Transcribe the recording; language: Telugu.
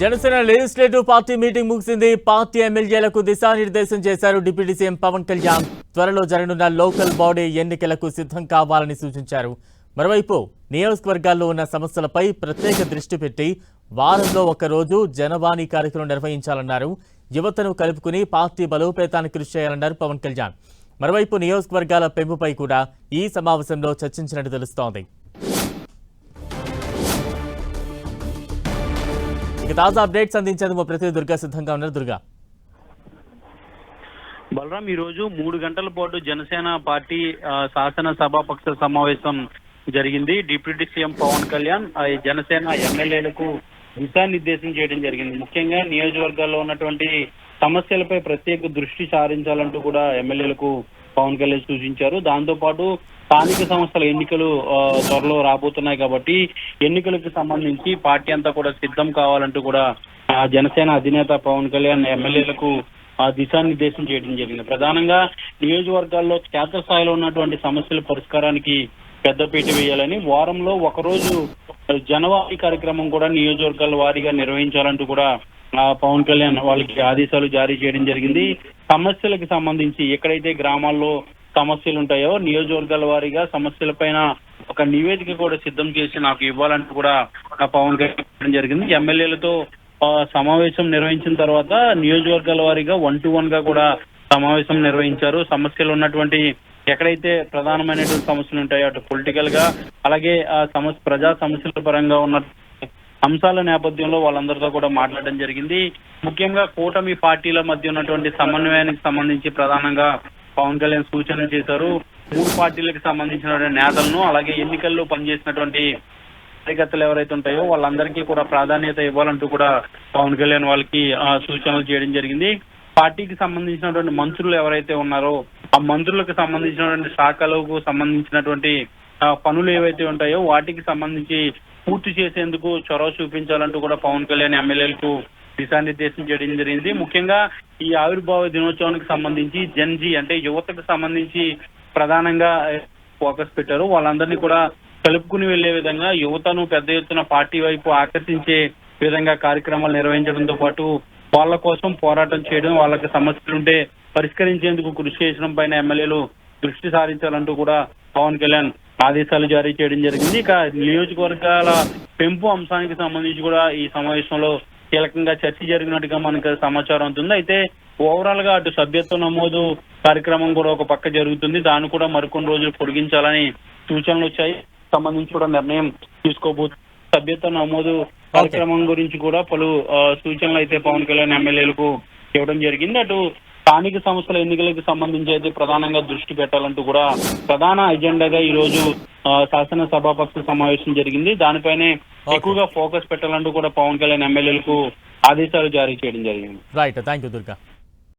జనసేన లెజిస్లేటివ్ పార్టీ మీటింగ్ ముగిసింది. పార్టీ ఎమ్మెల్యేలకు దిశానిర్దేశం చేశారు డిప్యూటీ సీఎం పవన్ కళ్యాణ్. త్వరలో జరగనున్న లోకల్ బాడీ ఎన్నికలకు సిద్ధం కావాలని సూచించారు. మరోవైపు నియోజకవర్గాల్లో ఉన్న సమస్యలపై ప్రత్యేక దృష్టి పెట్టి వారంలో ఒకరోజు జనవాణి కార్యక్రమం నిర్వహించాలన్నారు. యువతను కలుపుకుని పార్టీ బలోపేతానికి కృషి చేయాలన్నారు పవన్ కళ్యాణ్. మరోవైపు నియోజకవర్గాల పెంపుపై కూడా ఈ సమావేశంలో చర్చించినట్టు తెలుస్తోంది. ఇక తాజా అప్డేట్స్ అందించేందుకు మా ప్రతినిధి దుర్గా సిద్ధంగా ఉన్నారు. దుర్గా, బలరాం, ఈ రోజు 3 గంటల పాటు జనసేన పార్టీ శాసన సభాపక్ష సమావేశం జరిగింది. డిప్యూటీ సీఎం పవన్ కళ్యాణ్ జనసేన ఎమ్మెల్యేలకు దిశానిర్దేశం చేయడం జరిగింది. ముఖ్యంగా నియోజకవర్గాల్లో ఉన్నటువంటి సమస్యలపై ప్రత్యేక దృష్టి సారించాలంటూ కూడా ఎమ్మెల్యేలకు పవన్ కళ్యాణ్ సూచించారు. దాంతో పాటు స్థానిక సంస్థల ఎన్నికలు త్వరలో రాబోతున్నాయి కాబట్టి ఎన్నికలకు సంబంధించి పార్టీ అంతా కూడా సిద్ధం కావాలంటూ కూడా జనసేన అధినేత పవన్ కళ్యాణ్ ఎమ్మెల్యేలకు దిశానిర్దేశం చేయడం జరిగింది. ప్రధానంగా నియోజకవర్గాల్లో క్షేత్రస్థాయిలో ఉన్నటువంటి సమస్యల పరిష్కారానికి పెద్దపీట వేయాలని, వారంలో ఒకరోజు జనవాణి కార్యక్రమం కూడా నియోజకవర్గాల వారీగా నిర్వహించాలంటూ కూడా పవన్ కళ్యాణ్ వాళ్ళకి ఆదేశాలు జారీ చేయడం జరిగింది. సమస్యలకు సంబంధించి ఎక్కడైతే గ్రామాల్లో సమస్యలు ఉంటాయో నియోజకవర్గాల వారీగా సమస్యలపైన ఒక నివేదిక కూడా సిద్ధం చేసి నాకు ఇవ్వాలంటూ కూడా పవన్ కళ్యాణ్ జరిగింది. ఎమ్మెల్యేలతో సమావేశం నిర్వహించిన తర్వాత నియోజకవర్గాల వారీగా 1-to-1 గా కూడా సమావేశం నిర్వహించారు. సమస్యలు ఉన్నటువంటి ఎక్కడైతే ప్రధానమైనటువంటి సమస్యలు ఉంటాయో అటు పొలిటికల్ గా అలాగే ప్రజా సమస్యల పరంగా ఉన్న అంశాల నేపథ్యంలో వాళ్ళందరితో కూడా మాట్లాడడం జరిగింది. ముఖ్యంగా కూటమి పార్టీల మధ్య ఉన్నటువంటి సమన్వయానికి సంబంధించి ప్రధానంగా పవన్ కళ్యాణ్ సూచనలు చేశారు. 3 పార్టీలకు సంబంధించిన నేతలను అలాగే ఎన్నికల్లో పనిచేసినటువంటి కార్యకర్తలు ఎవరైతే ఉంటాయో వాళ్ళందరికీ కూడా ప్రాధాన్యత ఇవ్వాలంటూ కూడా పవన్ కళ్యాణ్ వాళ్ళకి సూచనలు చేయడం జరిగింది. పార్టీకి సంబంధించినటువంటి మంత్రులు ఎవరైతే ఉన్నారో ఆ మంత్రులకు సంబంధించినటువంటి శాఖలకు సంబంధించినటువంటి పనులు ఏవైతే ఉంటాయో వాటికి సంబంధించి పూర్తి చేసేందుకు చొరవ చూపించాలంటూ కూడా పవన్ కళ్యాణ్ ఎమ్మెల్యేలకు దిశానిర్దేశం చేయడం జరిగింది. ముఖ్యంగా ఈ ఆవిర్భావ దినోత్సవానికి సంబంధించి జెన్జీ అంటే యువతకు సంబంధించి ప్రధానంగా ఫోకస్ పెట్టారు. వాళ్ళందరినీ కూడా కలుపుకుని వెళ్లే విధంగా యువతను పెద్ద ఎత్తున పార్టీ వైపు ఆకర్షించే విధంగా కార్యక్రమాలు నిర్వహించడంతో పాటు వాళ్ళ కోసం పోరాటం చేయడం, వాళ్ళకి సమస్యలుంటే పరిష్కరించేందుకు కృషి చేయడం పైన ఎమ్మెల్యేలు దృష్టి సారించాలంటూ కూడా పవన్ కళ్యాణ్ ఆదేశాలు జారీ చేయడం జరిగింది. ఇక నియోజకవర్గాల పెంపు అంశానికి సంబంధించి కూడా ఈ సమావేశంలో కీలకంగా చర్చ జరిగినట్టుగా మనకు సమాచారం అవుతుంది. అయితే ఓవరాల్ గా అటు సభ్యత్వ నమోదు కార్యక్రమం కూడా ఒక పక్క జరుగుతుంది. దాన్ని కూడా మరికొన్ని రోజులు పొడిగించాలని సూచనలు వచ్చాయి. సంబంధించి కూడా నిర్ణయం తీసుకోబోతుంది. సభ్యత్వ నమోదు కార్యక్రమం గురించి కూడా పలు సూచనలు అయితే పవన్ కళ్యాణ్ ఎమ్మెల్యేలకు ఇవ్వడం జరిగింది. అటు స్థానిక సంస్థల ఎన్నికలకు సంబంధించి అయితే ప్రధానంగా దృష్టి పెట్టాలంటూ కూడా ప్రధాన ఎజెండాగా ఈ రోజు శాసన సభాపక్ష సమావేశం జరిగింది. దానిపైనే ఎక్కువగా ఫోకస్ పెట్టాలంటూ కూడా పవన్ కళ్యాణ్ ఎమ్మెల్యేలకు ఆదేశాలు జారీ చేయడం జరిగింది. Right, thank you Durga.